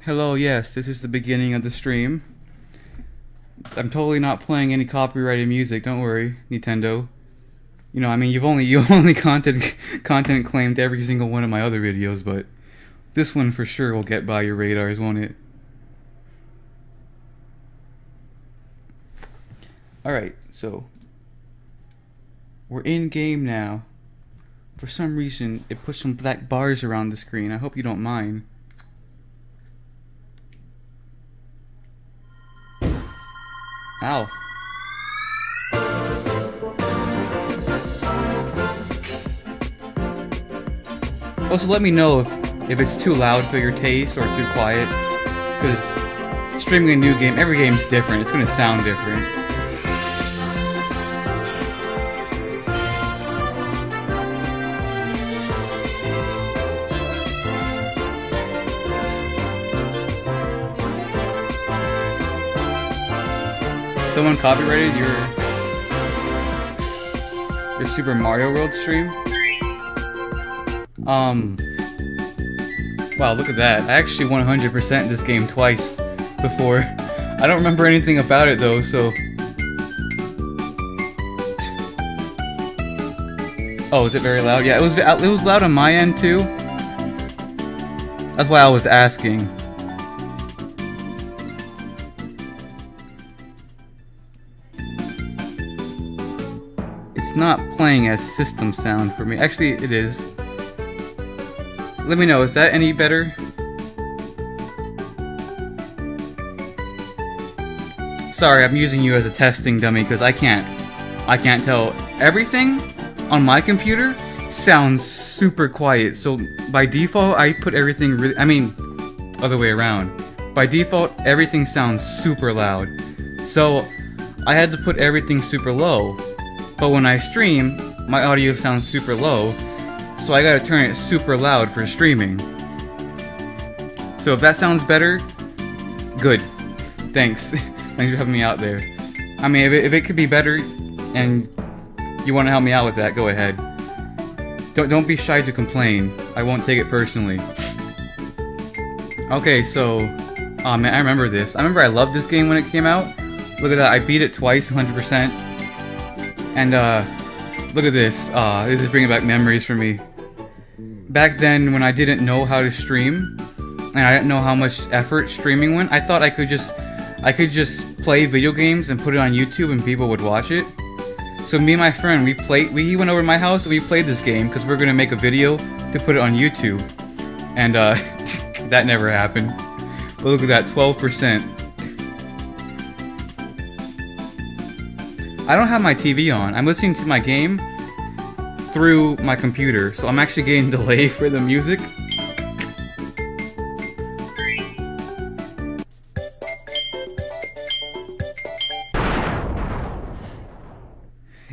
Hello, yes, this is the beginning of the stream. I'm totally not playing any copyrighted music, don't worry, Nintendo. You know, I mean, you've only content claimed every single one of my other videos, but this one for sure will get by your radars, won't it? Alright, so we're in game now. For some reason, it put some black bars around the screen. I hope you don't mind. Ow. Also, let me know if it's too loud for your taste or too quiet. Because streaming a new game, every game's different. It's going to sound different. Someone copyrighted your Super Mario World stream? Wow, look at that. I actually 100% this game twice before. I don't remember anything about it though, so... Oh, is it very loud? Yeah, it was loud on my end too. That's why I was asking. Not playing as system sound for me. Actually, it is. Let me know, is that any better? Sorry, I'm using you as a testing dummy because I can't tell. Everything on my computer sounds super quiet. So by default, I put everything really, other way around. By default, everything sounds super loud. So I had to put everything super low. But when I stream, my audio sounds super low, so I gotta turn it super loud for streaming. So if that sounds better, good. Thanks. Thanks for having me out there. I mean, if it could be better, and you want to help me out with that, go ahead. Don't be shy to complain. I won't take it personally. Okay, so... Oh man, I remember this. I remember I loved this game when it came out. Look at that, I beat it twice, 100%. And, look at this. This is bringing back memories for me. Back then, when I didn't know how to stream, and I didn't know how much effort streaming went, I thought I could just play video games and put it on YouTube and people would watch it. So me and my friend, he went over to my house and we played this game because we were gonna make a video to put it on YouTube. And, that never happened. But look at that, 12%. I don't have my TV on. I'm listening to my game through my computer, so I'm actually getting delay for the music.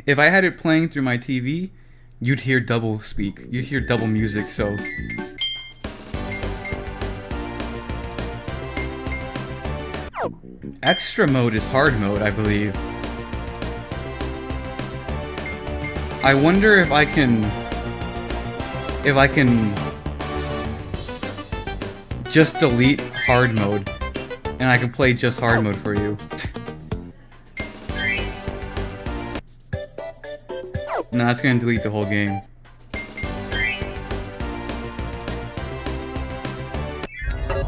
If I had it playing through my TV, you'd hear double speak. You'd hear double music, so... Extra mode is hard mode, I believe. I wonder if I can just delete hard mode and I can play just hard mode for you. No, that's gonna delete the whole game.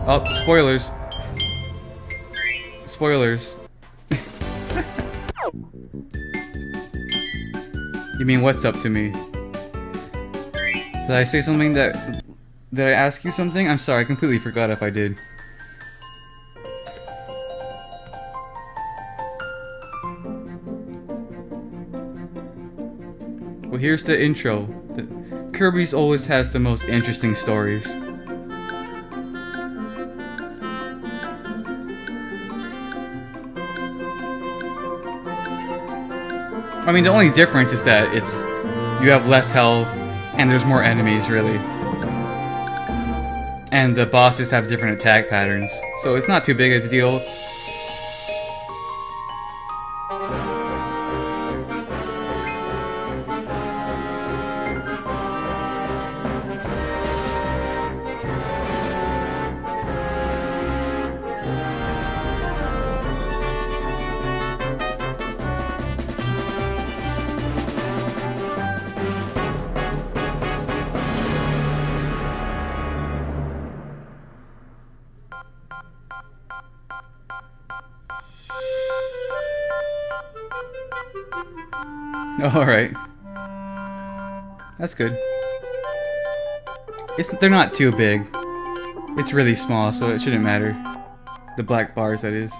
Oh, spoilers. Spoilers. You mean what's up to me? Did I say something that... Did I ask you something? I'm sorry, I completely forgot if I did. Well, here's the intro. Kirby's always has the most interesting stories. I mean, the only difference is that you have less health and there's more enemies, really. And the bosses have different attack patterns, so it's not too big of a deal. Alright. That's good. They're not too big. It's really small, so it shouldn't matter. The black bars, that is.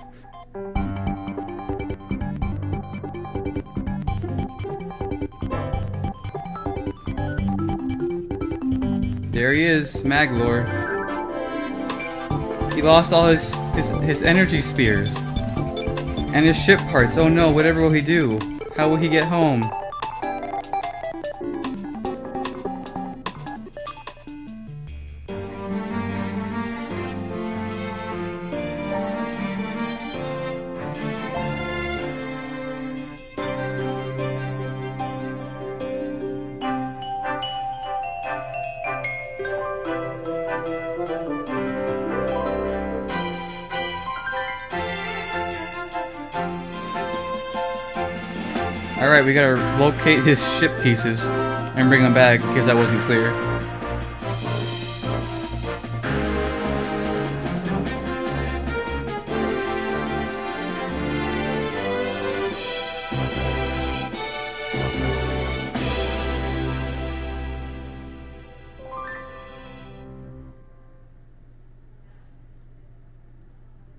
There he is, Maglor. He lost all his energy spears. And his ship parts. Oh no, whatever will he do? How will he get home? Alright, we gotta locate his ship pieces and bring them back, because that wasn't clear.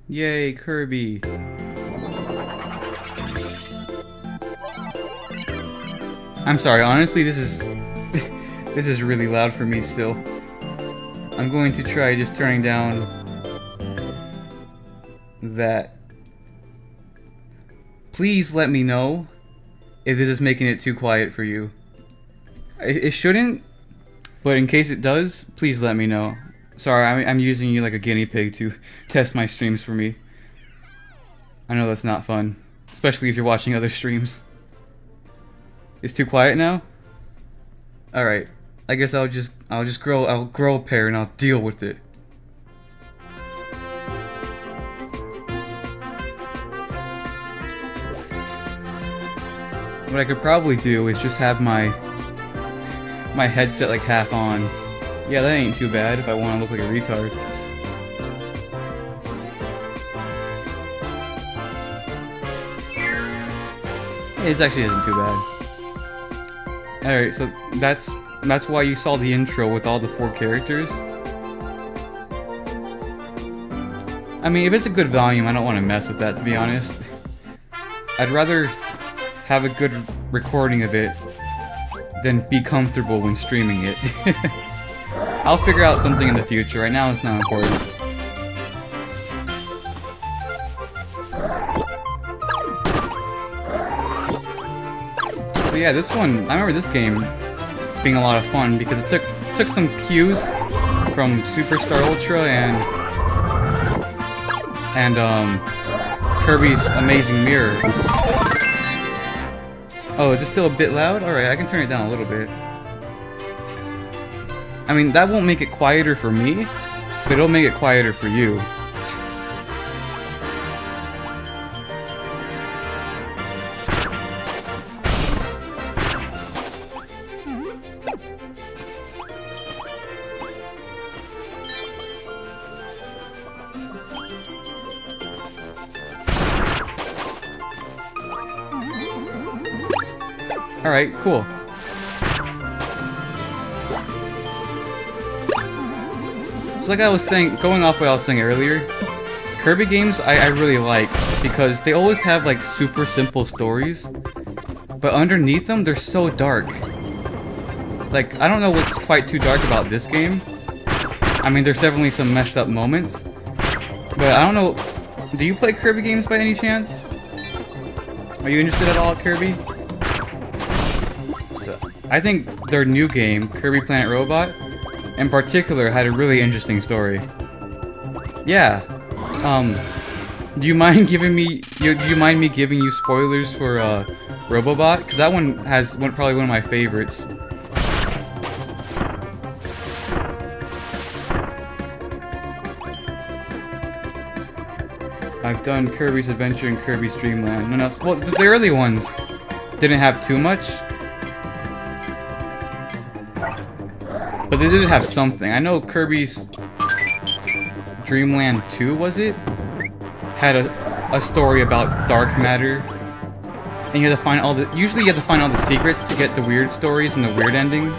Yay, Kirby! I'm sorry, honestly, this is this is really loud for me still. I'm going to try just turning down that. Please let me know if this is making it too quiet for you. It shouldn't, but in case it does, please let me know. Sorry, I'm using you like a guinea pig to test my streams for me. I know that's not fun, especially if you're watching other streams. It's too quiet now? Alright. I guess I'll grow a pair and I'll deal with it. What I could probably do is just have my headset like half on. Yeah, that ain't too bad if I want to look like a retard. It actually isn't too bad. Alright, so that's why you saw the intro with all the 4 characters. I mean, if it's a good volume, I don't want to mess with that, to be honest. I'd rather have a good recording of it than be comfortable when streaming it. I'll figure out something in the future. Right now, it's not important. So yeah, this one, I remember this game being a lot of fun because it took some cues from Superstar Ultra and Kirby's Amazing Mirror. Oh, is it still a bit loud? Alright, I can turn it down a little bit. I mean, that won't make it quieter for me, but it'll make it quieter for you. Alright, cool. So like I was saying, going off what I was saying earlier, Kirby games I really like because they always have like super simple stories, but underneath them they're so dark. Like, I don't know what's quite too dark about this game. I mean, there's definitely some messed up moments, but I don't know, do you play Kirby games by any chance? Are you interested at all at Kirby? I think their new game, Kirby Planet Robot, in particular, had a really interesting story. Yeah. Do you mind giving me? Do you mind me giving you spoilers for Robobot? Because that one has probably one of my favorites. I've done Kirby's Adventure and Kirby's Dreamland. No, well, the early ones didn't have too much. But they did have something. I know Kirby's Dreamland 2, was it? Had a story about dark matter and you have to find all the. Usually, you have to find all the secrets to get the weird stories and the weird endings.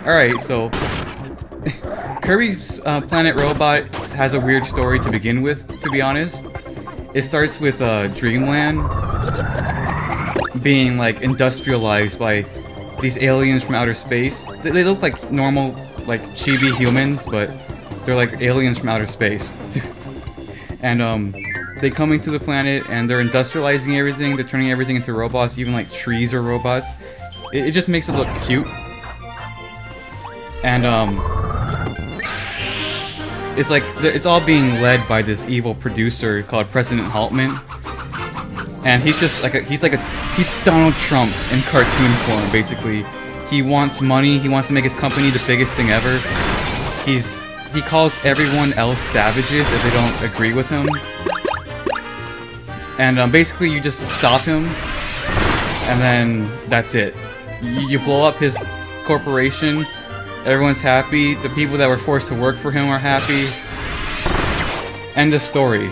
All right, so Kirby's Planet Robot has a weird story to begin with. To be honest, it starts with Dreamland being like industrialized by these aliens from outer space. They look like normal, like chibi humans, but they're like aliens from outer space. And they come into the planet and they're industrializing everything. They're turning everything into robots. Even like trees are robots. It just makes it look cute. And it's like it's all being led by this evil producer called President Haltman. And he's just like he's Donald Trump in cartoon form, basically. He wants money. He wants to make his company the biggest thing ever. He calls everyone else savages if they don't agree with him. And basically, you just stop him, and then that's it. You blow up his corporation. Everyone's happy. The people that were forced to work for him are happy. End of story.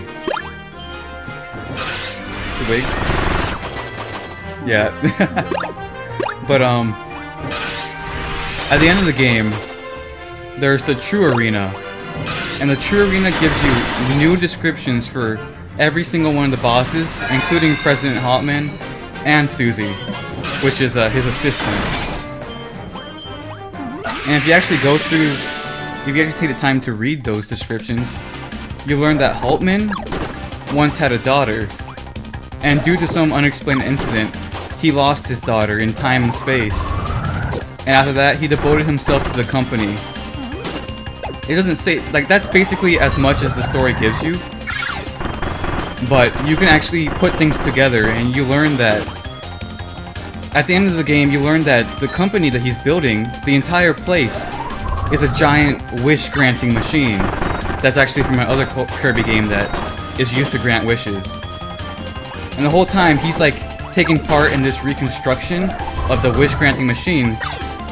Swig. Yeah. But at the end of the game, there's the True Arena. And the True Arena gives you new descriptions for every single one of the bosses, including President Hotman and Susie, which is his assistant. And if you actually go through, if you actually take the time to read those descriptions, you learn that Haltman once had a daughter, and due to some unexplained incident, he lost his daughter in time and space. And after that, he devoted himself to the company. It doesn't say, like, that's basically as much as the story gives you. But you can actually put things together, and you learn that at the end of the game, you learn that the company that he's building, the entire place, is a giant wish-granting machine. That's actually from my other Kirby game that is used to grant wishes. And the whole time, he's like taking part in this reconstruction of the wish-granting machine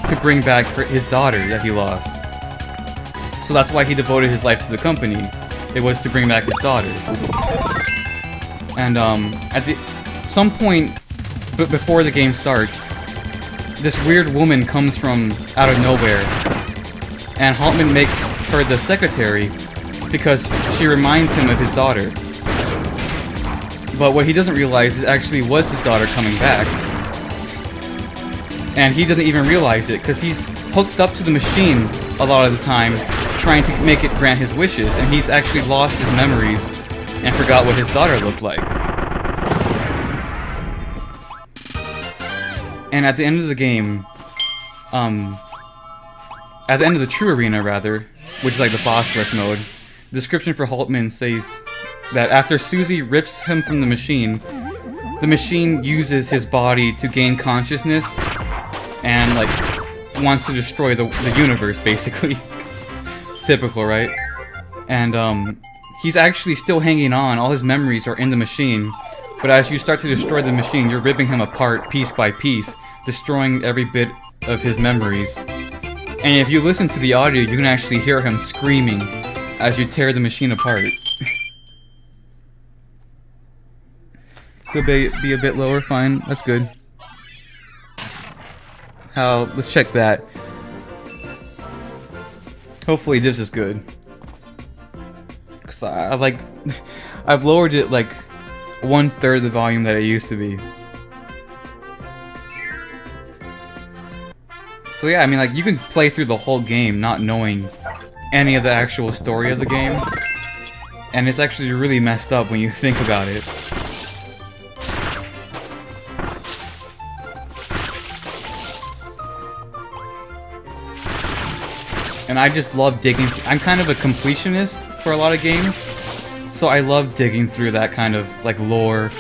to bring back his daughter that he lost. So that's why he devoted his life to the company. It was to bring back his daughter. And at some point before the game starts, this weird woman comes from out of nowhere, and Haltman makes her the secretary because she reminds him of his daughter. But what he doesn't realize is actually was his daughter coming back. And he doesn't even realize it because he's hooked up to the machine a lot of the time, trying to make it grant his wishes, and he's actually lost his memories and forgot what his daughter looked like. And at the end of the game, at the end of the True Arena, rather, which is like the boss rush mode, the description for Haltman says that after Susie rips him from the machine uses his body to gain consciousness and, like, wants to destroy the universe, basically. Typical, right? And, he's actually still hanging on. All his memories are in the machine. But as you start to destroy the machine, you're ripping him apart piece by piece, destroying every bit of his memories. And if you listen to the audio, you can actually hear him screaming as you tear the machine apart. Still be a bit lower, fine, that's good. Let's check that. Hopefully this is good. Cause I've lowered it like 1/3 the volume that it used to be. So yeah, I mean, like, you can play through the whole game not knowing any of the actual story of the game. And it's actually really messed up when you think about it. And I just love digging. I'm kind of a completionist for a lot of games, so I love digging through that kind of, like, lore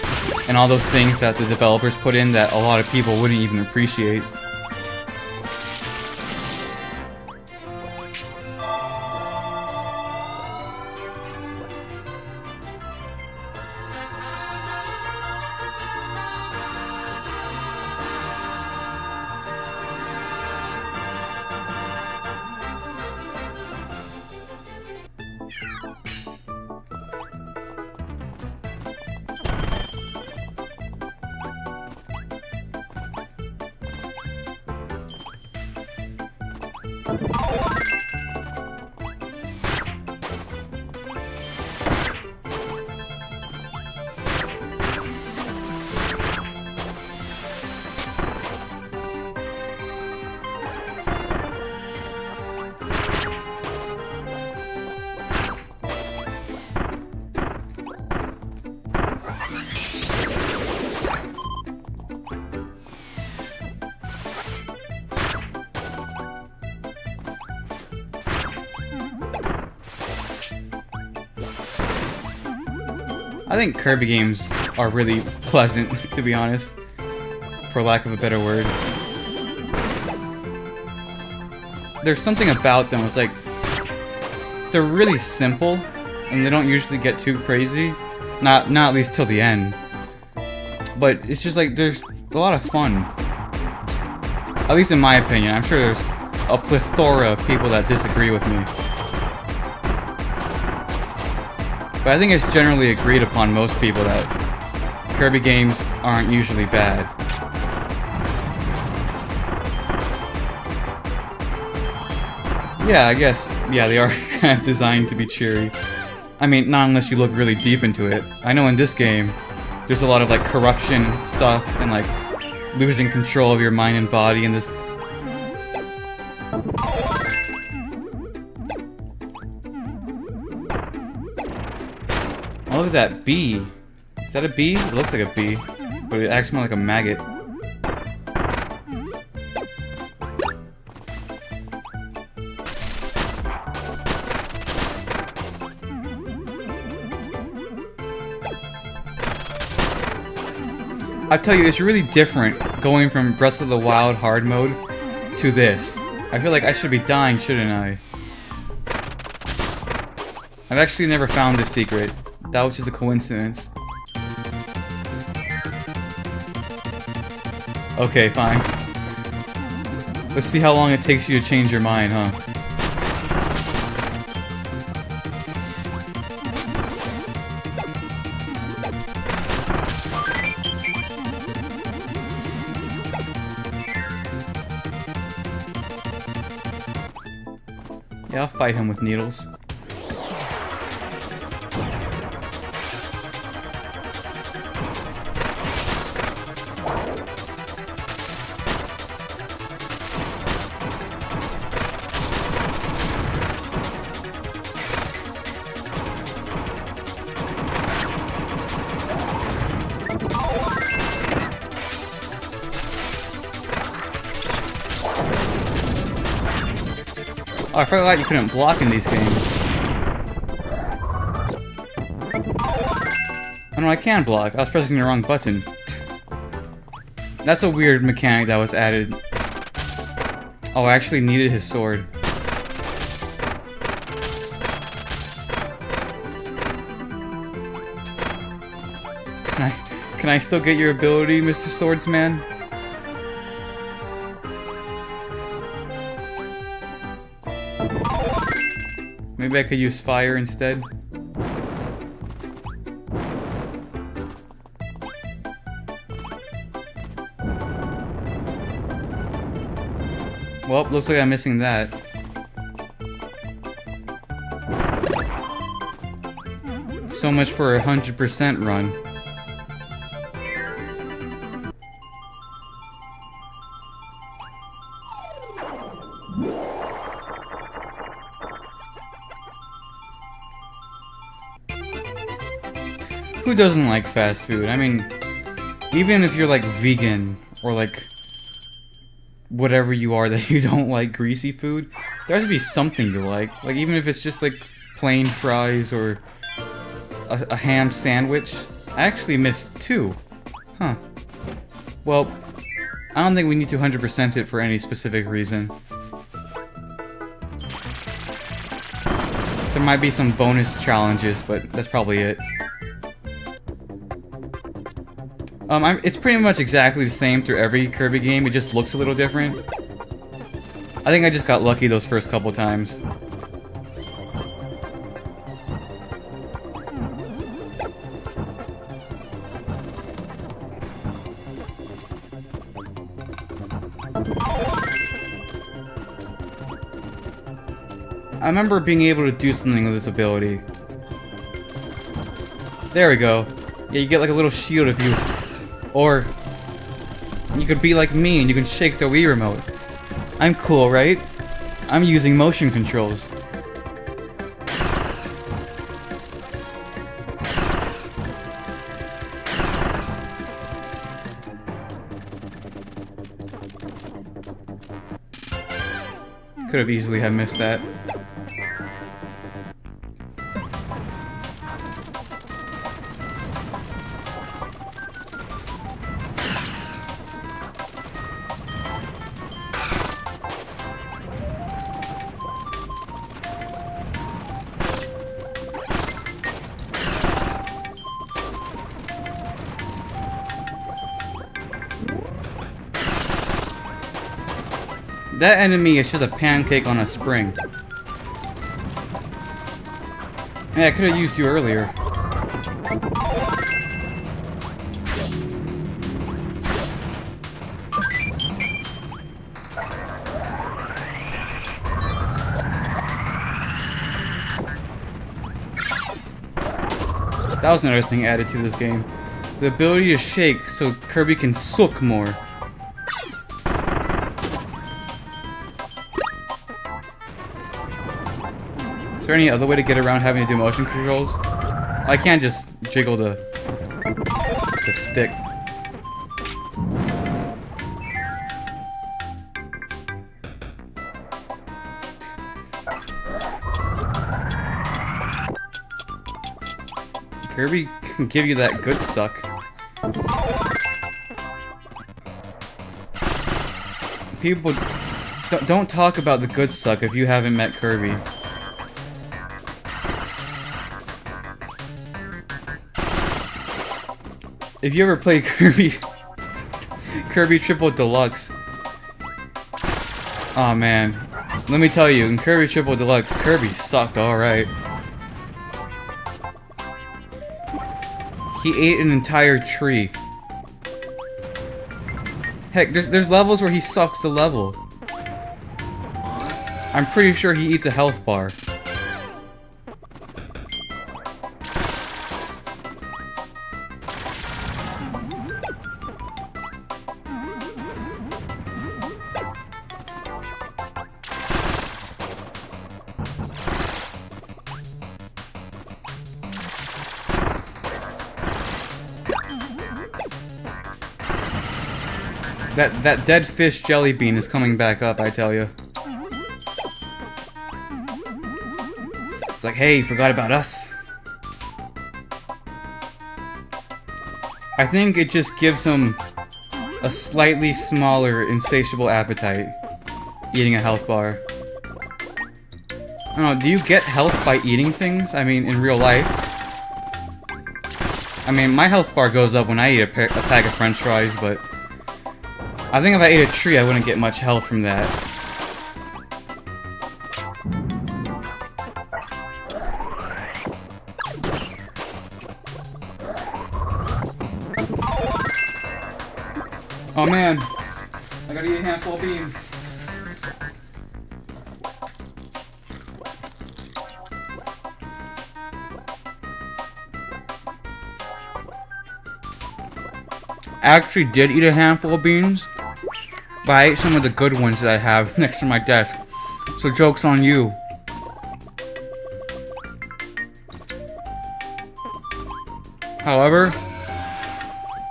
and all those things that the developers put in that a lot of people wouldn't even appreciate. I think Kirby games are really pleasant, to be honest, for lack of a better word. There's something about them, it's like, they're really simple, and they don't usually get too crazy. Not at least till the end. But it's just like, there's a lot of fun. At least in my opinion. I'm sure there's a plethora of people that disagree with me. But I think it's generally agreed upon most people that Kirby games aren't usually bad. Yeah, I guess, yeah, they are kind of designed to be cheery. I mean, not unless you look really deep into it. I know in this game, there's a lot of, like, corruption stuff and, like, losing control of your mind and body and this... Oh, look at that bee. Is that a bee? It looks like a bee, but it acts more like a maggot. I tell you, it's really different going from Breath of the Wild hard mode to this. I feel like I should be dying, shouldn't I? I've actually never found this secret. That was just a coincidence. Okay, fine. Let's see how long it takes you to change your mind, huh? Yeah, I'll fight him with needles. Oh, I forgot you couldn't block in these games. Oh no, I can block. I was pressing the wrong button. That's a weird mechanic that was added. Oh, I actually needed his sword. Can I still get your ability, Mr. Swordsman? Maybe I could use fire instead. Well, looks like I'm missing that. So much for a 100% run. Who doesn't like fast food? I mean, even if you're like vegan or like whatever you are that you don't like greasy food, there has to be something you like. Like even if it's just like plain fries or a ham sandwich. I actually missed 2. Huh. Well, I don't think we need to 100% it for any specific reason. There might be some bonus challenges, but that's probably it. It's pretty much exactly the same through every Kirby game, it just looks a little different. I think I just got lucky those first couple times. I remember being able to do something with this ability. There we go. Yeah, you get like a little shield if you... Or... You could be like me and you can shake the Wii remote. I'm cool, right? I'm using motion controls. Could have easily have missed that. That enemy is just a pancake on a spring. Yeah, I could have used you earlier. That was another thing added to this game. The ability to shake so Kirby can sook more. Is there any other way to get around having to do motion controls? I can't just jiggle the stick. Kirby can give you that good suck. People don't talk about the good suck if you haven't met Kirby. If you ever played Kirby Triple Deluxe, oh man, let me tell you, in Kirby Triple Deluxe, Kirby sucked alright. He ate an entire tree. Heck, there's levels where he sucks the level. I'm pretty sure he eats a health bar. That dead fish jelly bean is coming back up, I tell you. It's like, hey, you forgot about us. I think it just gives him a slightly smaller, insatiable appetite, eating a health bar. I don't know, do you get health by eating things? I mean, in real life. I mean, my health bar goes up when I eat a pack of french fries, but... I think if I ate a tree, I wouldn't get much health from that. Oh man, I gotta eat a handful of beans. I actually did eat a handful of beans. But I ate some of the good ones that I have next to my desk. So joke's on you. However,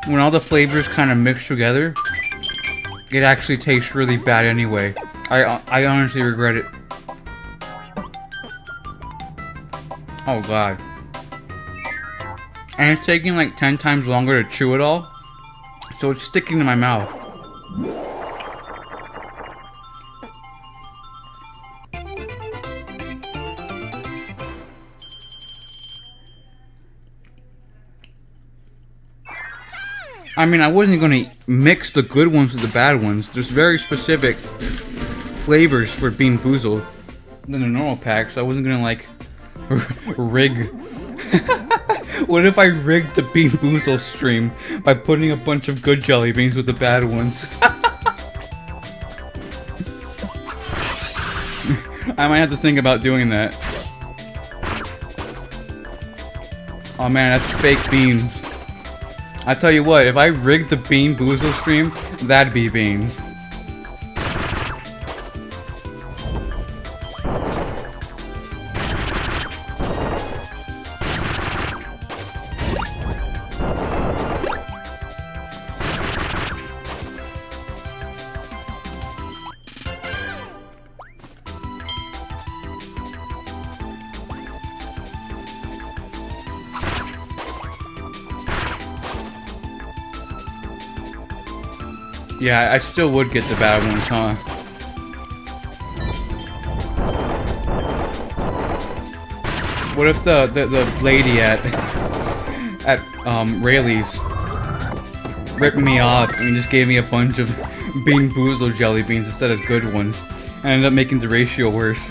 when all the flavors kind of mix together, it actually tastes really bad anyway. I honestly regret it. Oh god. And it's taking like 10 times longer to chew it all. So it's sticking to my mouth. I mean, I wasn't going to mix the good ones with the bad ones. There's very specific flavors for Bean Boozled than a normal pack, so I wasn't going to, like, rig. What if I rigged the Bean Boozled stream by putting a bunch of good jelly beans with the bad ones? I might have to think about doing that. Oh man, that's fake beans. I tell you what, if I rigged the Bean Boozle stream, that'd be beans. Yeah, I still would get the bad ones, huh? What if the lady at Rayleigh's ripped me off and just gave me a bunch of Bean Boozled jelly beans instead of good ones, and ended up making the ratio worse?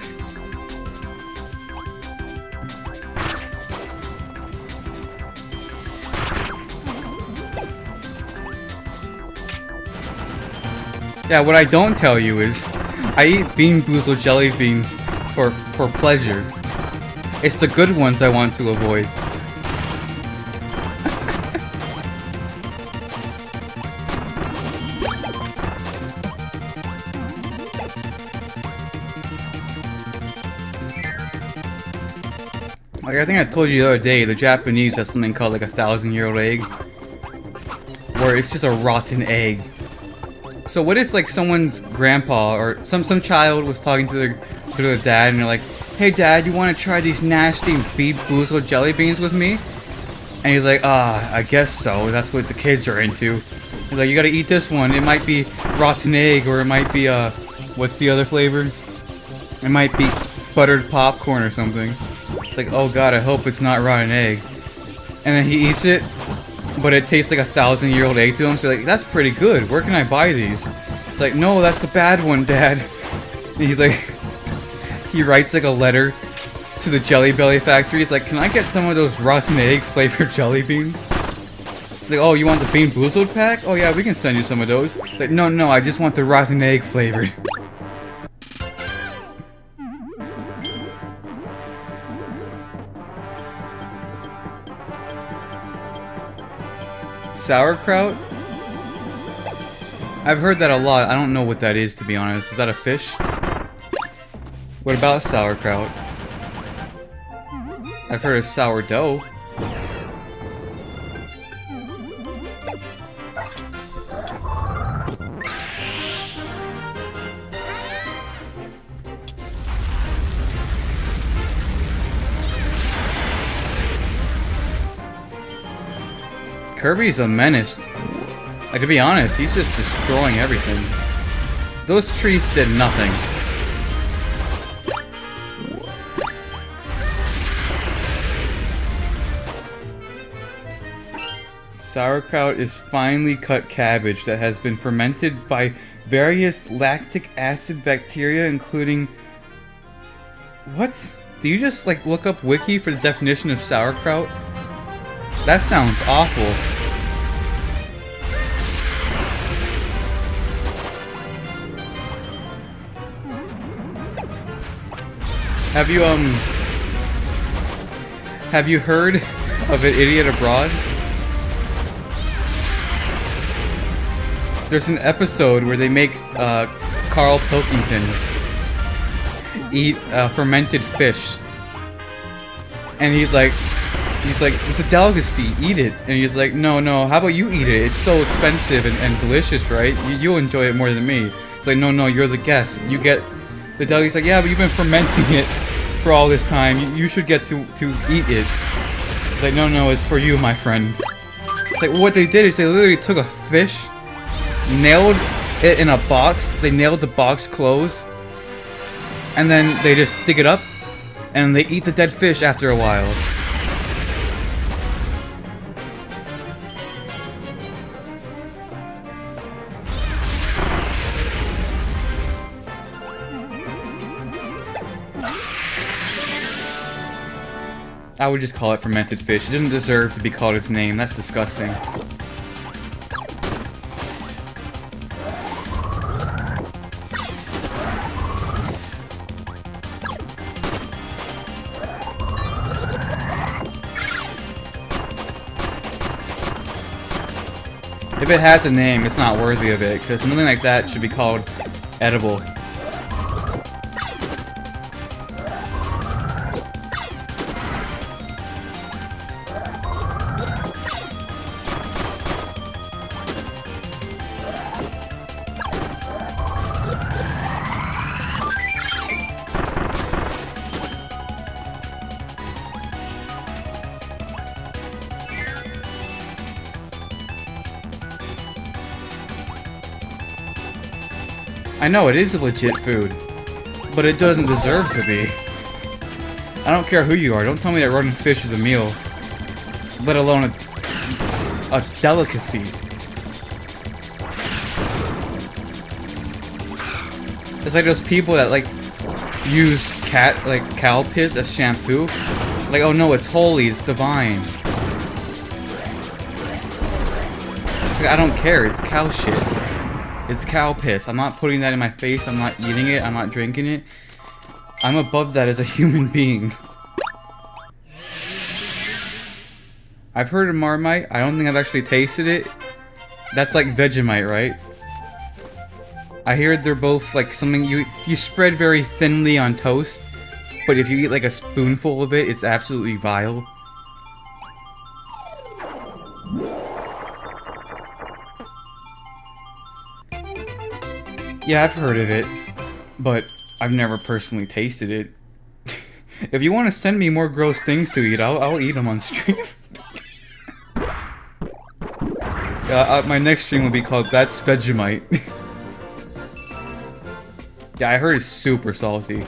Yeah, what I don't tell you is, I eat Bean Boozled jelly beans for pleasure. It's the good ones I want to avoid. Like, I think I told you the other day, the Japanese have something called like a 1,000-year-old egg, where it's just a rotten egg. So what if like someone's grandpa or some child was talking to their dad and they're like, "Hey dad, you want to try these nasty Bean Boozled jelly beans with me?" And he's like, I guess so. That's what the kids are into. He's like, "You gotta eat this one. It might be rotten egg, or it might be what's the other flavor? It might be buttered popcorn or something." It's like, oh god, I hope it's not rotten egg. And then he eats it, but it tastes like a 1,000-year-old egg to him. So like, that's pretty good. Where can I buy these? It's like, no, that's the bad one, Dad. And he's like, he writes like a letter to the Jelly Belly factory. He's like, "Can I get some of those rotten egg flavored jelly beans?" Like, "Oh, you want the Bean Boozled pack? Oh yeah, we can send you some of those." Like, no, I just want the rotten egg flavored. Sauerkraut? I've heard that a lot. I don't know what that is, to be honest. Is that a fish? What about sauerkraut? I've heard of sourdough. Kirby's a menace. Like, to be honest, he's just destroying everything. Those trees did nothing. Sauerkraut is finely cut cabbage that has been fermented by various lactic acid bacteria, including... What? Do you just, like, look up Wiki for the definition of sauerkraut? That sounds awful. Have you heard of An Idiot Abroad? There's an episode where they make Carl Pilkington eat fermented fish, and he's like, "It's a delicacy, eat it." And he's like, no, how about you eat it? It's so expensive and delicious, right? You'll enjoy it more than me. It's like, no, you're the guest. You get the deli. He's like, "Yeah, but you've been fermenting it for all this time. You should get to eat it." It's like, no, it's for you, my friend. It's like, what they did is they literally took a fish, nailed it in a box. They nailed the box closed, and then they just dig it up, and they eat the dead fish after a while. I would just call it fermented fish. It doesn't deserve to be called its name. That's disgusting. If it has a name, it's not worthy of it, because something like that should be called edible. I know it is a legit food, but it doesn't deserve to be. I don't care who you are, don't tell me that rotten fish is a meal, let alone a delicacy. It's like those people that like use cow piss as shampoo. Like, oh no, it's holy, it's divine. It's like, I don't care, it's cow shit. It's cow piss. I'm not putting that in my face. I'm not eating it. I'm not drinking it. I'm above that as a human being. I've heard of Marmite. I don't think I've actually tasted it. That's like Vegemite, right? I hear they're both like something you spread very thinly on toast, but if you eat like a spoonful of it, it's absolutely vile. Yeah, I've heard of it, but I've never personally tasted it. If you want to send me more gross things to eat, I'll eat them on stream. My next stream will be called That's Vegemite. Yeah, I heard it's super salty.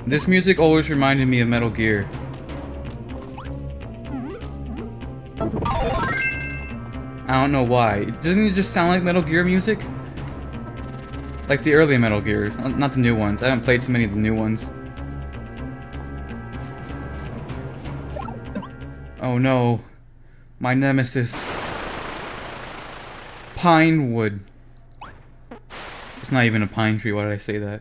This music always reminded me of Metal Gear. I don't know why. Doesn't it just sound like Metal Gear music? Like the early Metal Gears, not the new ones. I haven't played too many of the new ones. Oh no. My nemesis. Pinewood. It's not even a pine tree, why did I say that?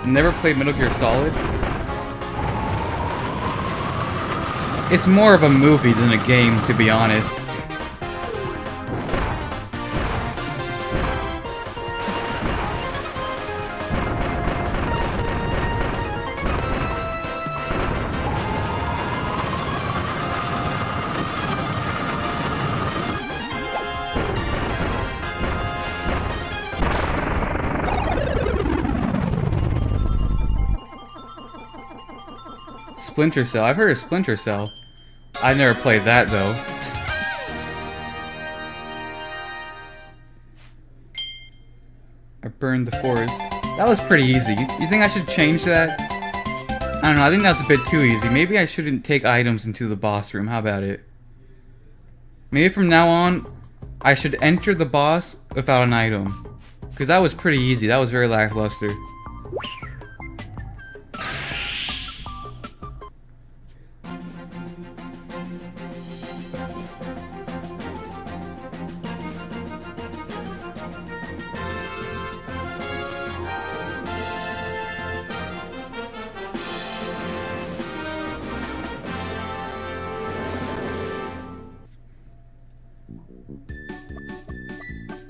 Never played Metal Gear Solid. It's more of a movie than a game, to be honest. Splinter Cell. I've heard of Splinter Cell. I never played that though. I burned the forest. That was pretty easy. You think I should change that? I don't know, I think that's a bit too easy. Maybe I shouldn't take items into the boss room. How about it? Maybe from now on, I should enter the boss without an item. Because that was pretty easy. That was very lackluster.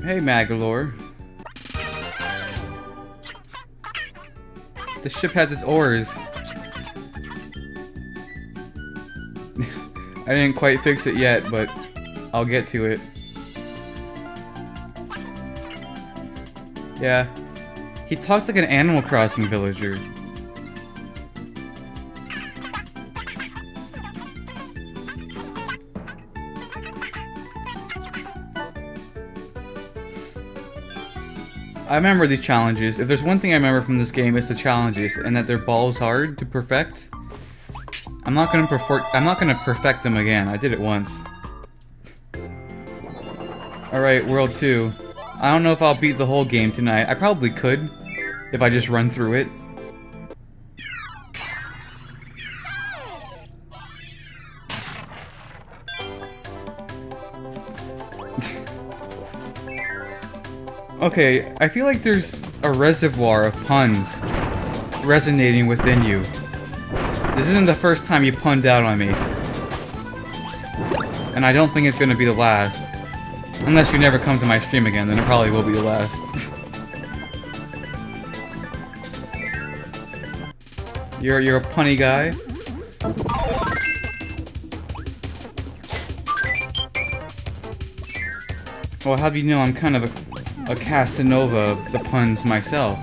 Hey, Magalore. The ship has its oars. I didn't quite fix it yet, but I'll get to it. Yeah. He talks like an Animal Crossing villager. I remember these challenges. If there's one thing I remember from this game, it's the challenges, and that they're balls hard to perfect. I'm not gonna perfect them again. I did it once. Alright, World 2. I don't know if I'll beat the whole game tonight. I probably could, if I just run through it. Okay, I feel like there's a reservoir of puns resonating within you. This isn't the first time you punned out on me. And I don't think it's gonna be the last. Unless you never come to my stream again, then it probably will be the last. You're a punny guy. Well, how do you know I'm kind of a Casanova of the puns myself?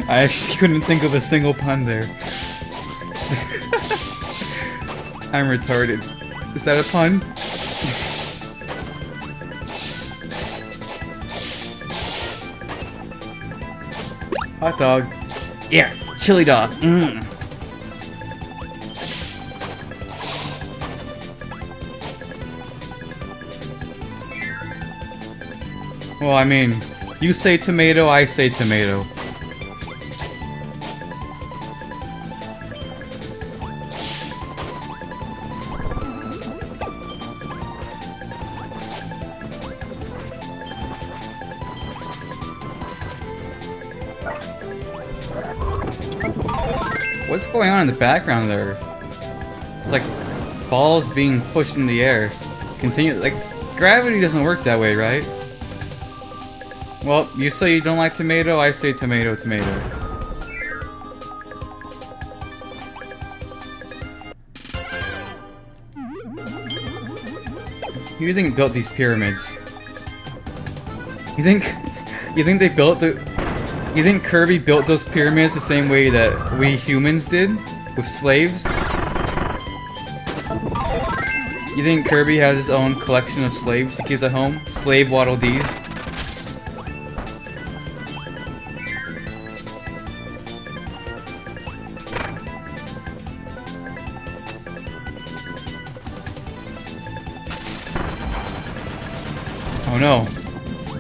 I actually couldn't think of a single pun there. I'm retarded. Is that a pun? Hot dog. Yeah, chili dog. Mm. Well, I mean, you say tomato, I say tomato. What's going on in the background there? It's like balls being pushed in the air. Continue, like, gravity doesn't work that way, right? Well, you say you don't like tomato, I say tomato, tomato. Who do you think built these pyramids? You think they built the... You think Kirby built those pyramids the same way that we humans did? With slaves? You think Kirby has his own collection of slaves he keeps at home? Slave Waddle Dees? Oh no.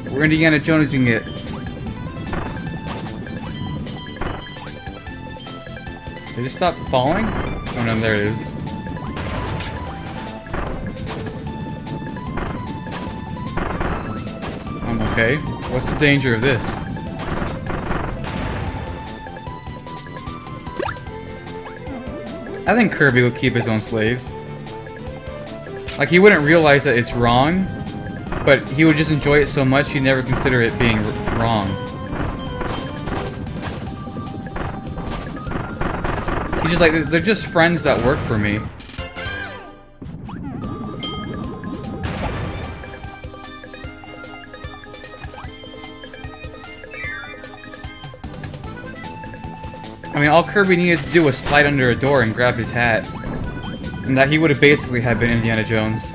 We're Indiana Jonesing it. Did it stop falling? Oh no, there it is. I'm okay. What's the danger of this? I think Kirby would keep his own slaves. Like, he wouldn't realize that it's wrong, but he would just enjoy it so much he'd never consider it being wrong. He's just like, they're just friends that work for me. I mean, all Kirby needed to do was slide under a door and grab his hat. And that he would have basically had been Indiana Jones.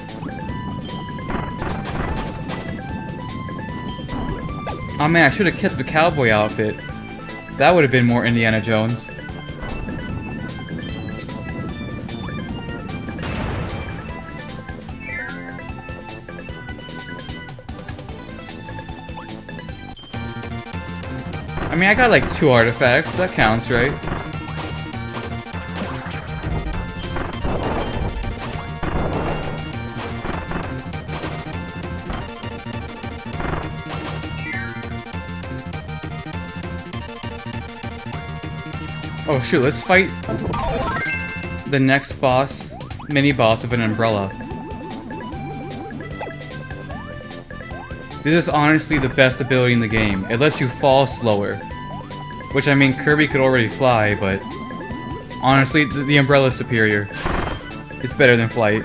Oh man, I should have kept the cowboy outfit. That would have been more Indiana Jones. I mean, I got like 2 artifacts. That counts, right? Oh shoot, let's fight the next boss, mini-boss of an umbrella. This is honestly the best ability in the game. It lets you fall slower. Which, I mean, Kirby could already fly, but honestly, the umbrella is superior. It's better than flight.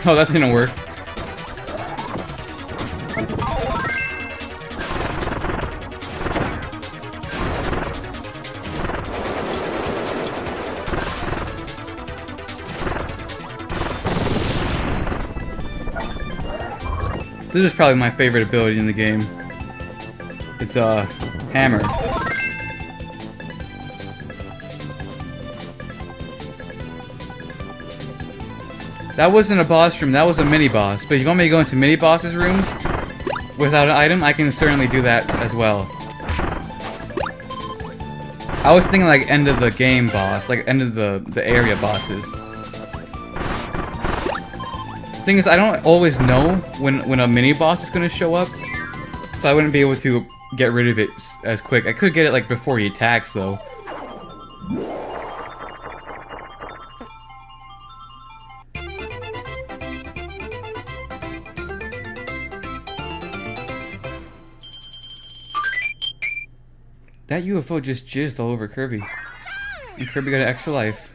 Oh, that didn't work. This is probably my favorite ability in the game. It's hammer. That wasn't a boss room, that was a mini-boss. But if you want me to go into mini-bosses rooms without an item, I can certainly do that as well. I was thinking like end of the game boss, like end of the area bosses. The thing is, I don't always know when a mini-boss is going to show up, so I wouldn't be able to get rid of it as quick. I could get it like before he attacks though. That UFO just jizzed all over Kirby. And Kirby got an extra life.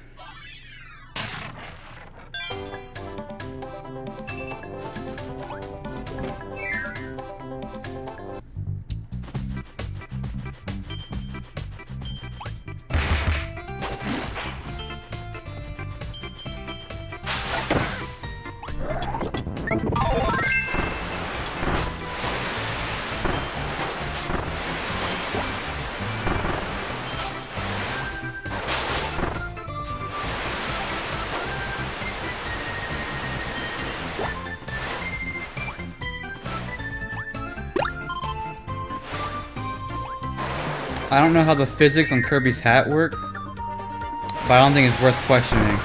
I don't know how the physics on Kirby's hat work, but I don't think it's worth questioning.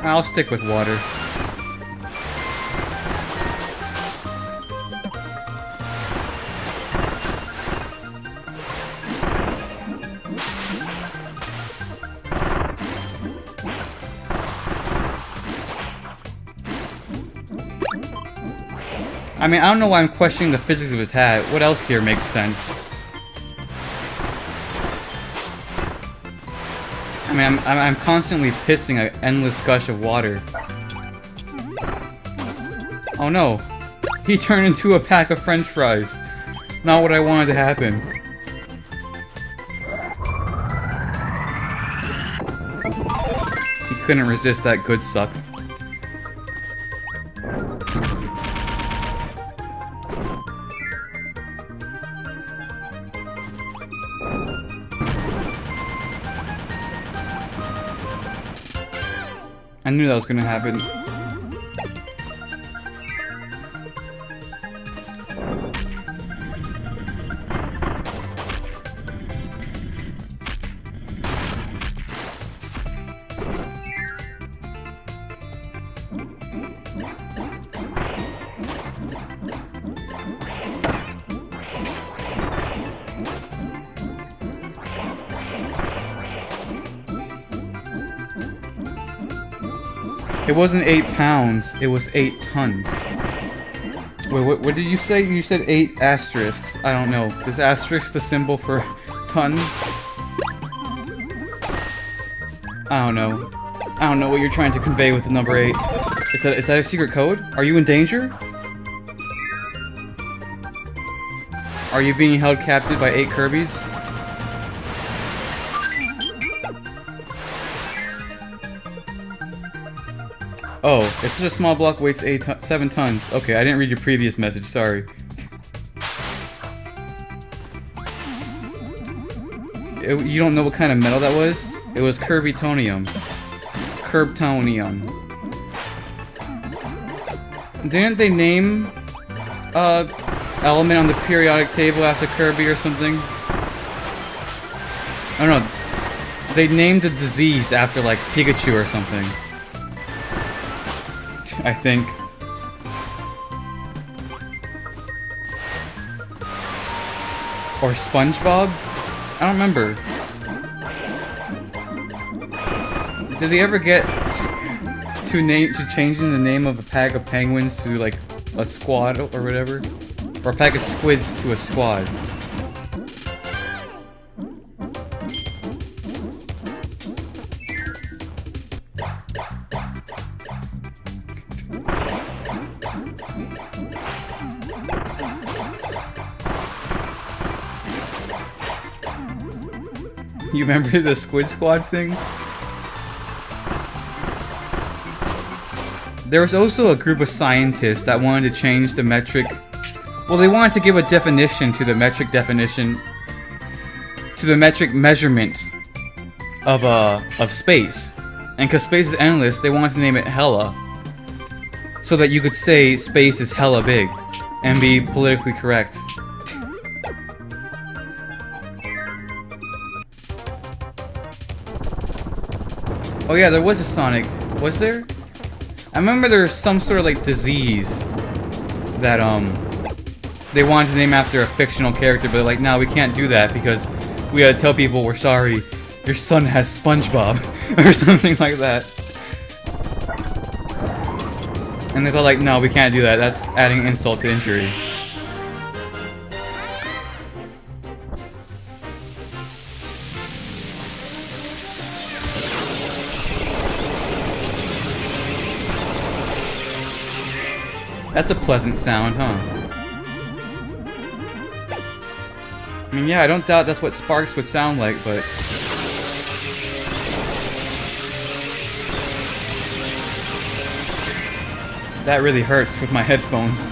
I'll stick with water. I mean, I don't know why I'm questioning the physics of his hat. What else here makes sense? I mean, I'm constantly pissing an endless gush of water. Oh no. He turned into a pack of french fries. Not what I wanted to happen. He couldn't resist that good suck. I knew that was gonna happen. It wasn't 8 pounds, it was 8 tons. Wait, what did you say? You said 8 asterisks. I don't know. Is asterisk the symbol for tons? I don't know. I don't know what you're trying to convey with the number 8. Is that a secret code? Are you in danger? Are you being held captive by 8 Kirbys? Oh, it's such a small block, weighs 7 tons. Okay, I didn't read your previous message, sorry. You don't know what kind of metal that was? It was Kirbitonium. Kirbtonium. Didn't they name element on the periodic table after Kirby or something? I don't know. They named a disease after like Pikachu or something. I think. Or SpongeBob? I don't remember. Did they ever get to changing the name of a pack of penguins to like a squad or whatever? Or a pack of squids to a squad? You remember the Squid Squad thing? There was also a group of scientists that wanted to change the metric. Well, they wanted to give a definition to the metric definition, to the metric measurement of space. And because space is endless, they wanted to name it Hella. So that you could say space is hella big. And be politically correct. Oh yeah, there was a Sonic. Was there? I remember there was some sort of like disease that they wanted to name after a fictional character, but they're like, no, we can't do that because we gotta tell people we're sorry. Your son has SpongeBob or something like that. And they thought like, no, we can't do that. That's adding insult to injury. That's a pleasant sound, huh? I mean, yeah, I don't doubt that's what sparks would sound like, but... that really hurts with my headphones.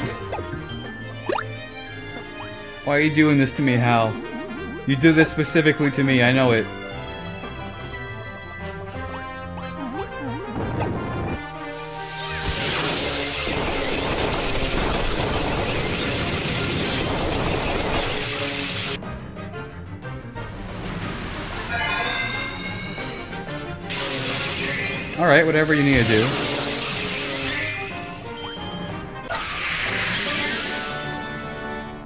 Why are you doing this to me, Hal? You did this specifically to me, I know it. Alright, whatever you need to do.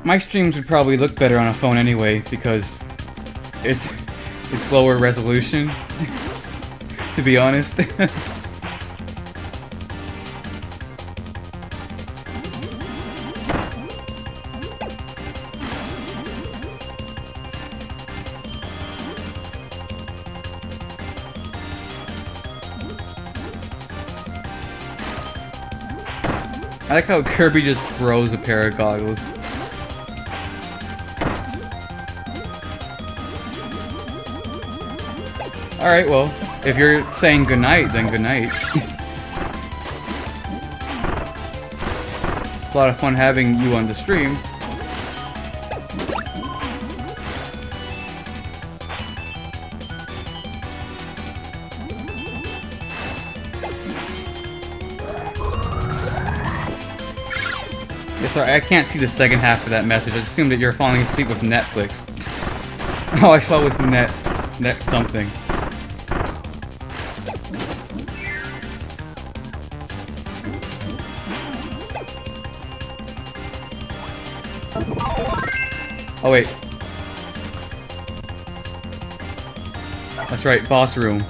My streams would probably look better on a phone anyway, because it's lower resolution, to be honest. I like how Kirby just throws a pair of goggles. Alright, well, if you're saying goodnight, then goodnight. It's a lot of fun having you on the stream. Yeah, sorry, I can't see the second half of that message. I assumed that you're falling asleep with Netflix. All I saw was net something. Oh wait. That's right, boss room.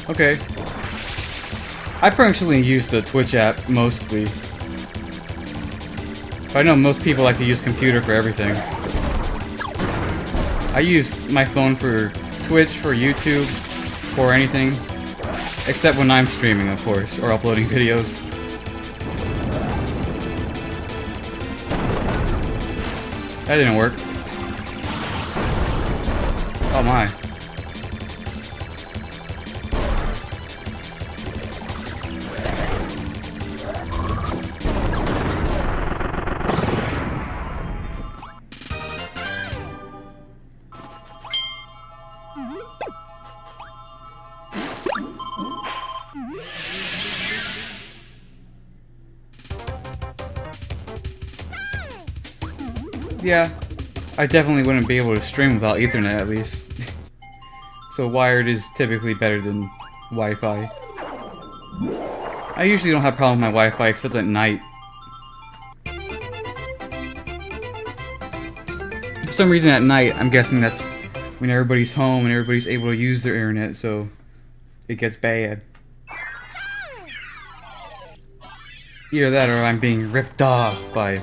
Okay. I personally use the Twitch app mostly. But I know most people like to use computer for everything. I use my phone for Twitch, for YouTube, for anything. Except when I'm streaming, of course, or uploading videos. That didn't work. Oh my. Yeah, I definitely wouldn't be able to stream without Ethernet at least. So wired is typically better than Wi-Fi. I usually don't have a problem with my Wi-Fi except at night. For some reason at night, I'm guessing that's when everybody's home and everybody's able to use their internet, so it gets bad. Either that or I'm being ripped off by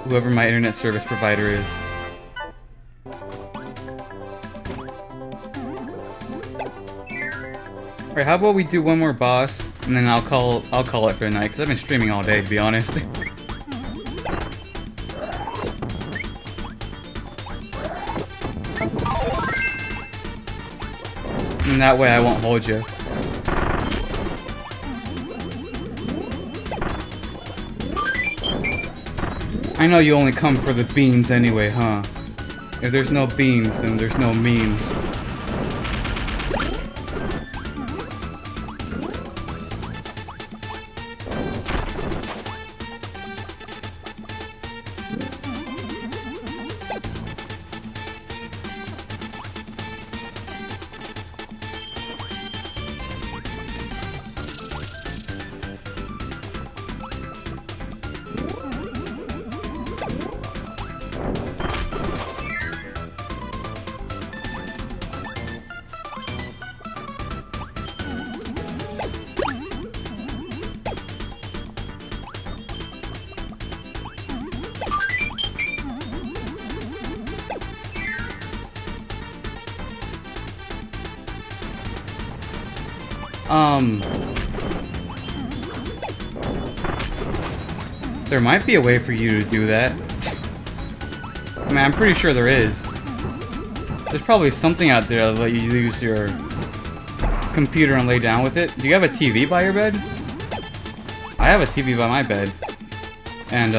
whoever my internet service provider is. Alright, how about we do one more boss, and then I'll call it for the night, because I've been streaming all day, to be honest. And that way I won't hold you. I know you only come for the beans anyway, huh? If there's no beans, then there's no means. There might be a way for you to do that. I mean, I'm pretty sure there is. There's probably something out there that'll let you use your computer and lay down with it. Do you have a TV by your bed? I have a TV by my bed. And,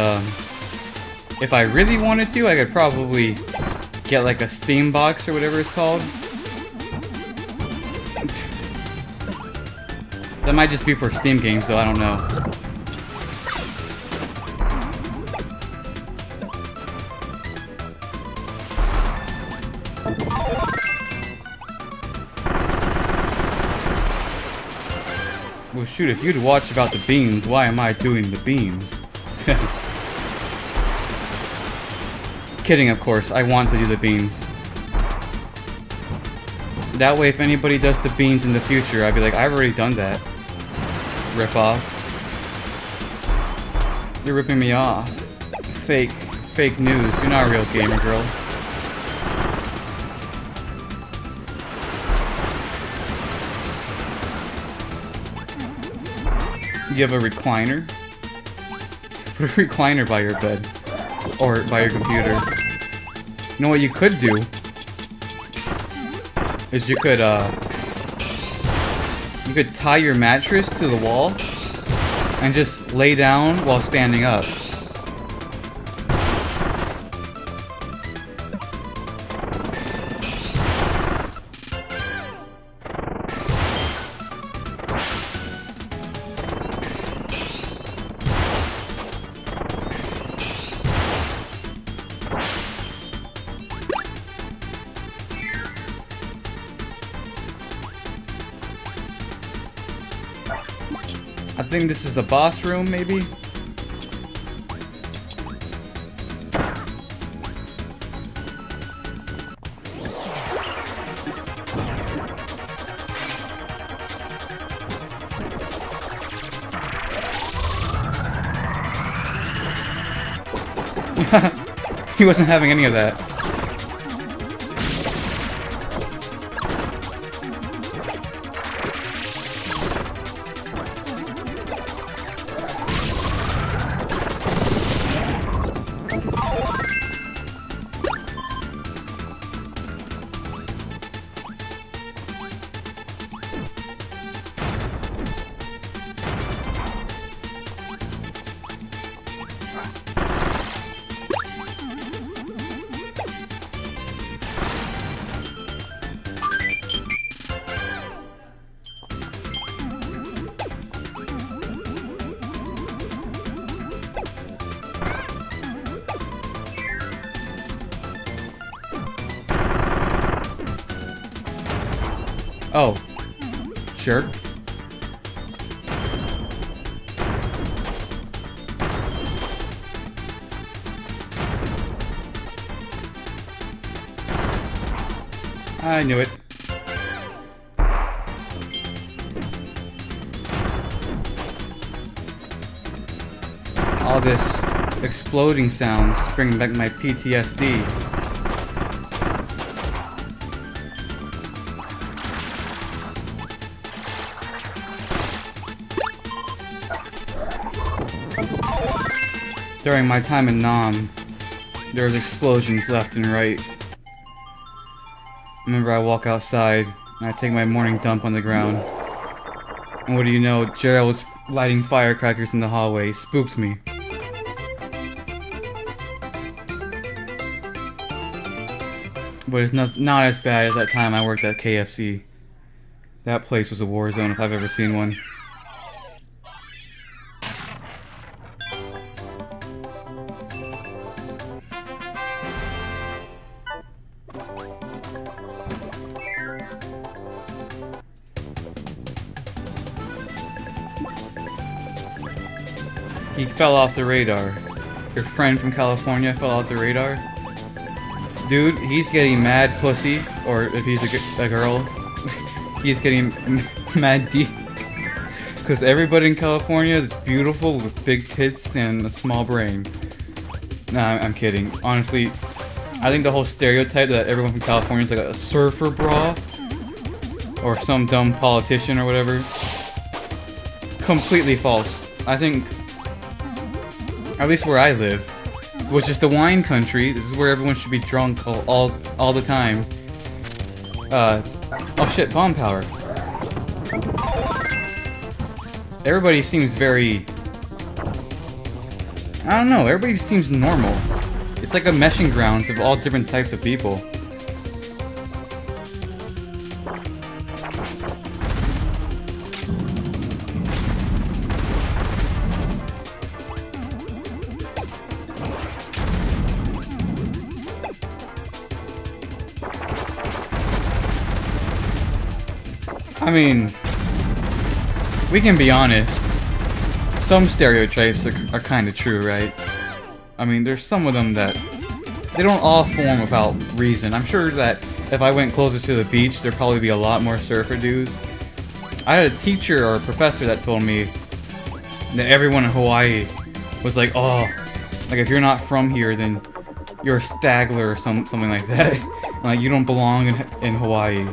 if I really wanted to, I could probably get like a Steam box or whatever it's called. That might just be for Steam games, though, I don't know. Well, shoot, if you'd watch about the beans, why am I doing the beans? Kidding, of course, I want to do the beans. That way, if anybody does the beans in the future, I'd be like, I've already done that. Rip off. You're ripping me off. Fake news. You're not a real gamer, girl. You have a recliner? Put a recliner by your bed. Or by your computer. You know what you could do? Is you could tie your mattress to the wall and just lay down while standing up. I think this is a boss room, maybe? He wasn't having any of that. Oh. Sure. I knew it. All this exploding sounds bring back my PTSD. During my time in Nam, there was explosions left and right. Remember, I walk outside and I take my morning dump on the ground. And what do you know, Gerald was lighting firecrackers in the hallway. Spooked me. But it's not as bad as that time I worked at KFC. That place was a war zone if I've ever seen one. He fell off the radar. Your friend from California fell off the radar. Dude, he's getting mad pussy, or if he's a girl, he's getting mad deep. Because everybody in California is beautiful with big tits and a small brain. Nah, I'm kidding. Honestly, I think the whole stereotype that everyone from California is like a surfer bra, or some dumb politician or whatever, completely false. I think, at least where I live, which is the wine country, this is where everyone should be drunk all the time. Oh shit, bomb power. Everybody seems very... I don't know, everybody seems normal. It's like a meshing grounds of all different types of people. I mean, we can be honest, some stereotypes are kind of true, right? I mean, there's some of them that, they don't all form without reason. I'm sure that if I went closer to the beach, there'd probably be a lot more surfer dudes. I had a teacher or a professor that told me that everyone in Hawaii was like, oh, like if you're not from here, then you're a staggler or something like that. Like, you don't belong in Hawaii.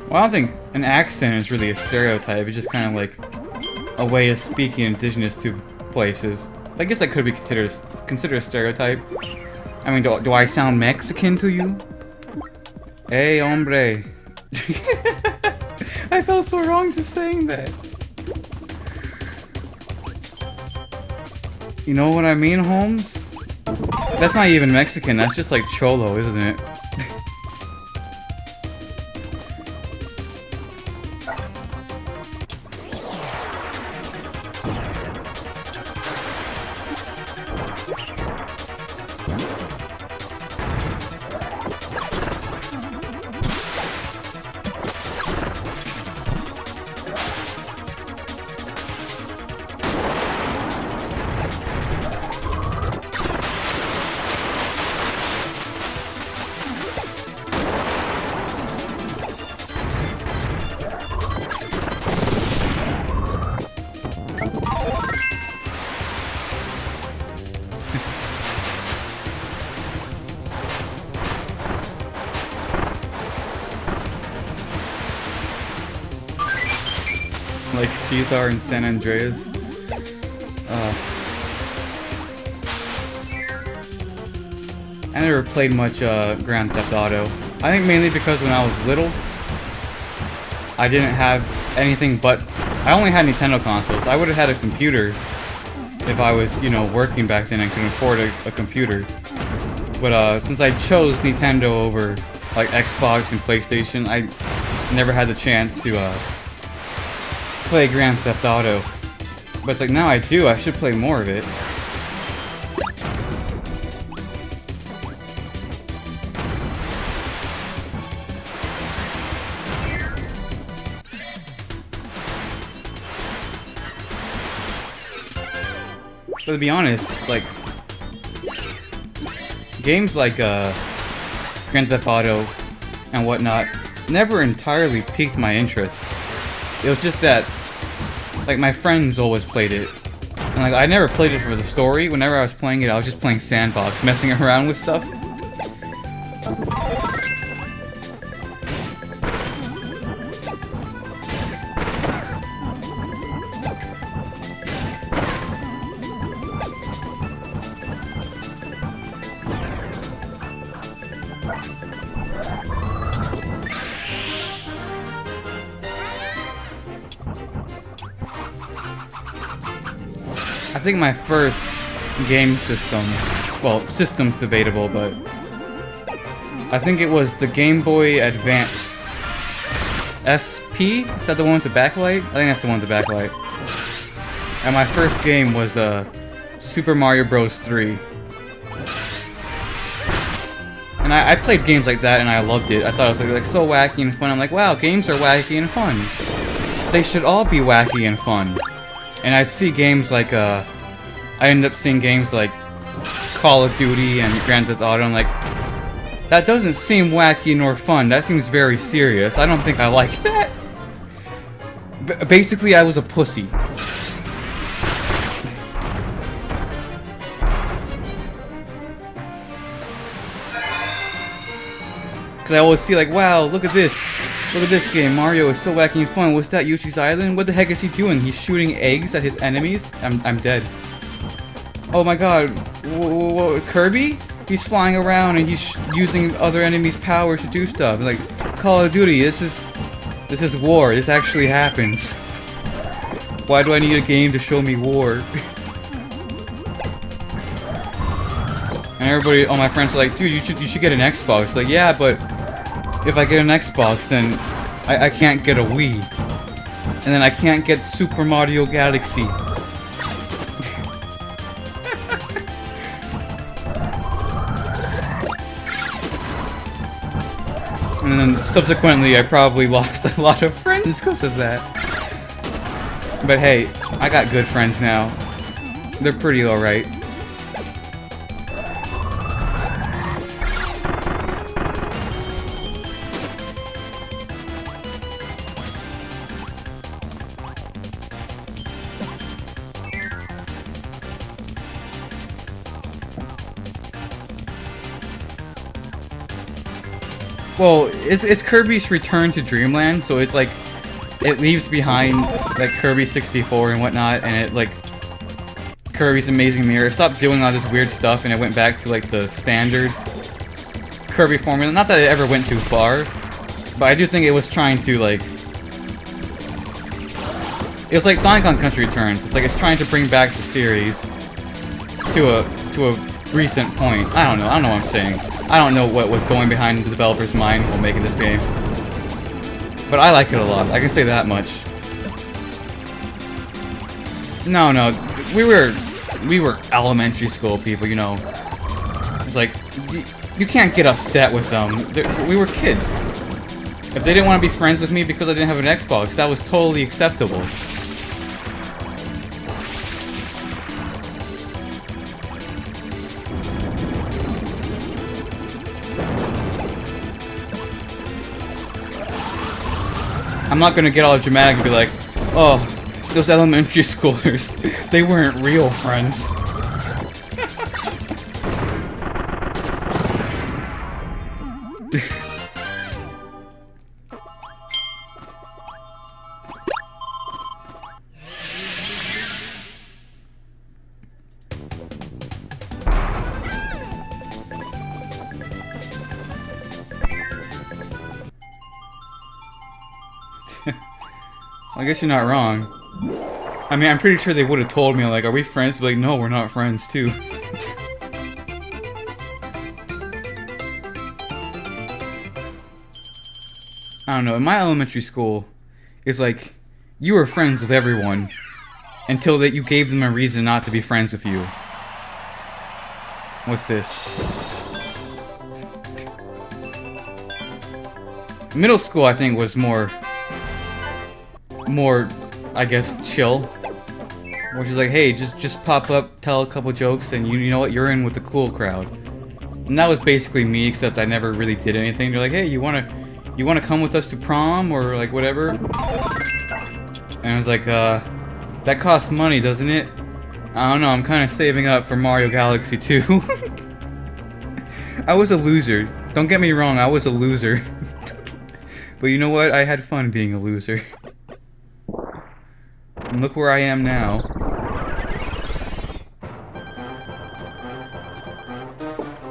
Well, I don't think an accent is really a stereotype. It's just kind of like a way of speaking indigenous to places. I guess that could be considered a stereotype. I mean, do I sound Mexican to you? Hey, hombre. I felt so wrong just saying that. You know what I mean, Holmes? That's not even Mexican, that's just like Cholo, isn't it? Like Caesar and San Andreas. I never played much Grand Theft Auto. I think mainly because when I was little, I didn't have anything but... I only had Nintendo consoles. I would have had a computer if I was, you know, working back then and could afford a computer. But since I chose Nintendo over like Xbox and PlayStation, I never had the chance to play Grand Theft Auto. But it's like, now I do, I should play more of it. But to be honest, like games like Grand Theft Auto and whatnot never entirely piqued my interest. It was just that like my friends always played it. And like I never played it for the story. Whenever I was playing it, I was just playing sandbox, messing around with stuff. I think my first game system, well, system's debatable, but I think it was the Game Boy Advance SP? Is that the one with the backlight? I think that's the one with the backlight. And my first game was Super Mario Bros. 3. And I played games like that and I loved it. I thought it was like so wacky and fun. I'm like, wow, games are wacky and fun. They should all be wacky and fun. And I'd see games like, I ended up seeing games like Call of Duty and Grand Theft Auto, and like, that doesn't seem wacky nor fun, that seems very serious. I don't think I like that. Basically, I was a pussy. Cause I always see like, wow, look at this game, Mario is so wacky and fun. What's that, Yoshi's Island? What the heck is he doing? He's shooting eggs at his enemies? I'm dead. Oh my god, Kirby? He's flying around and he's using other enemies' powers to do stuff. Like, Call of Duty, this is war, this actually happens. Why do I need a game to show me war? And everybody, all my friends are like, dude, you should get an Xbox. Like, yeah, but if I get an Xbox, then I can't get a Wii. And then I can't get Super Mario Galaxy. And then subsequently, I probably lost a lot of friends because of that. But hey, I got good friends now. They're pretty alright. Well, it's Kirby's return to Dreamland, so it's like, it leaves behind, like, Kirby 64 and whatnot, and it, like, Kirby's Amazing Mirror. It stopped doing all this weird stuff, and it went back to, like, the standard Kirby formula. Not that it ever went too far, but I do think it was trying to, like... It was like Donkey Kong Country Returns. It's like it's trying to bring back the series to a recent point. I don't know what I'm saying. I don't know what was going behind the developer's mind while making this game. But I like it a lot, I can say that much. No, we were elementary school people, you know. It's like, you can't get upset with them. We were kids. If they didn't want to be friends with me because I didn't have an Xbox, that was totally acceptable. I'm not gonna get all dramatic and be like, oh, those elementary schoolers, they weren't real friends. I guess you're not wrong. I mean, I'm pretty sure they would have told me, like, are we friends? But like, no, we're not friends, too. I don't know, in my elementary school, it's like, you were friends with everyone, until that you gave them a reason not to be friends with you. What's this? Middle school, I think, was more, I guess, chill. Where she's like, hey, just pop up, tell a couple jokes, and you know what, you're in with the cool crowd. And that was basically me, except I never really did anything. They're like, hey, you wanna come with us to prom or like whatever? And I was like, that costs money, doesn't it? I don't know, I'm kind of saving up for Mario Galaxy 2. I was a loser. Don't get me wrong, I was a loser. But you know what? I had fun being a loser. And look where I am now.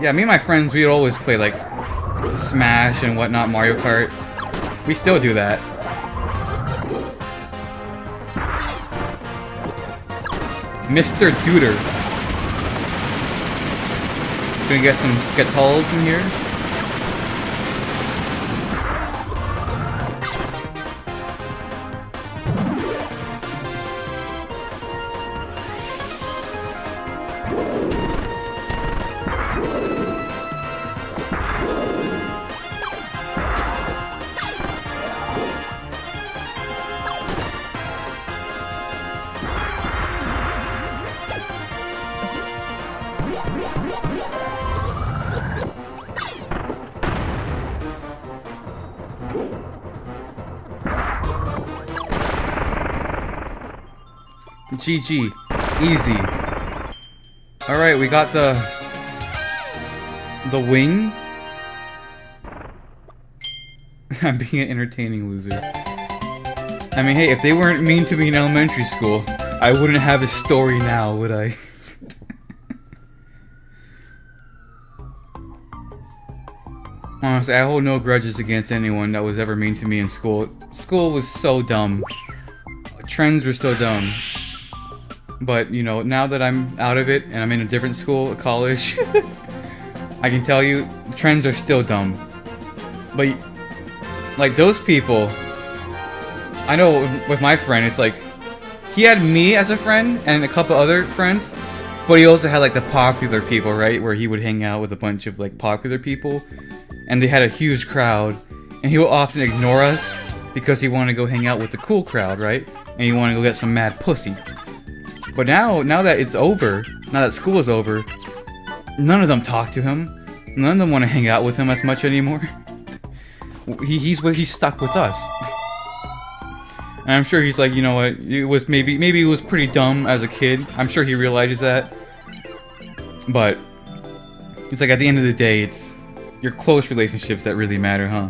Yeah, me and my friends, we'd always play like Smash and whatnot, Mario Kart. We still do that. Mr. Duder. Gonna get some Skittles in here. GG. Easy. Alright, we got the wing. I'm being an entertaining loser. I mean, hey, if they weren't mean to me in elementary school, I wouldn't have a story now, would I? Honestly, I hold no grudges against anyone that was ever mean to me in school. School was so dumb. Trends were so dumb. But, you know, now that I'm out of it and I'm in a different school, a college, I can tell you, the trends are still dumb. But, like, those people, I know with my friend, it's like, he had me as a friend and a couple other friends, but he also had, like, the popular people, right? Where he would hang out with a bunch of, like, popular people, and they had a huge crowd, and he would often ignore us because he wanted to go hang out with the cool crowd, right? And he wanted to go get some mad pussy. But now that it's over, now that school is over, none of them talk to him. None of them want to hang out with him as much anymore. He's stuck with us. And I'm sure he's like, you know what? It was maybe it was pretty dumb as a kid. I'm sure he realizes that. But it's like at the end of the day, it's your close relationships that really matter, huh?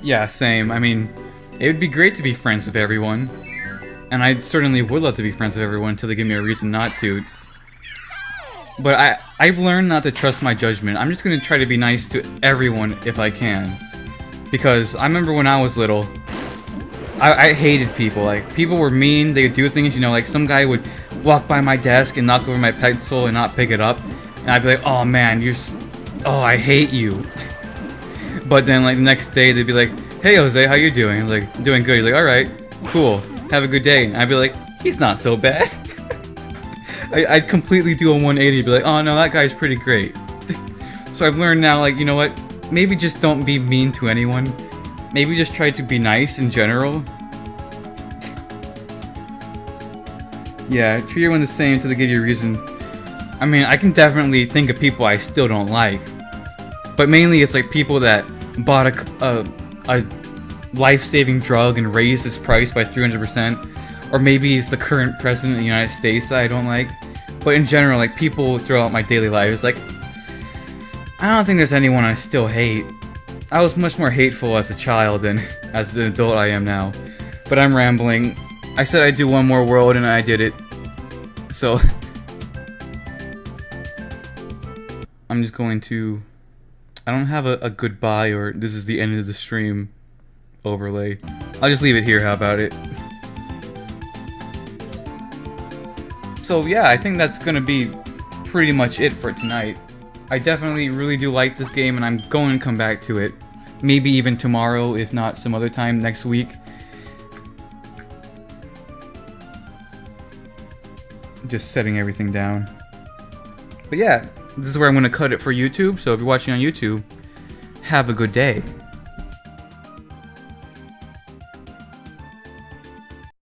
Yeah, same. I mean, it would be great to be friends with everyone. And I certainly would love to be friends with everyone until they give me a reason not to. But I've learned not to trust my judgment. I'm just gonna try to be nice to everyone if I can. Because I remember when I was little, I hated people. Like, people were mean, they would do things, you know, like some guy would walk by my desk and knock over my pencil and not pick it up. And I'd be like, oh man, oh, I hate you. But then, like, the next day, they'd be like, hey, Jose, how you doing? I'm like, doing good. You're like, alright, cool, have a good day. And I'd be like, he's not so bad. I'd completely do a 180, be like, oh no, that guy's pretty great. So I've learned now, like, you know what? Maybe just don't be mean to anyone. Maybe just try to be nice in general. Yeah, treat everyone the same until they give you a reason. I mean, I can definitely think of people I still don't like. But mainly it's like people that bought a life-saving drug and raised its price by 300%. Or maybe it's the current president of the United States that I don't like. But in general, like, people throughout my daily life, it's like, I don't think there's anyone I still hate. I was much more hateful as a child than as an adult I am now. But I'm rambling. I said I'd do one more world and I did it. So I'm just going to... I don't have a goodbye or this is the end of the stream overlay. I'll just leave it here, how about it? So yeah, I think that's gonna be pretty much it for tonight. I definitely really do like this game and I'm going to come back to it. Maybe even tomorrow, if not some other time next week. just setting everything down. But yeah, this is where I'm going to cut it for YouTube. So if you're watching on YouTube, have a good day.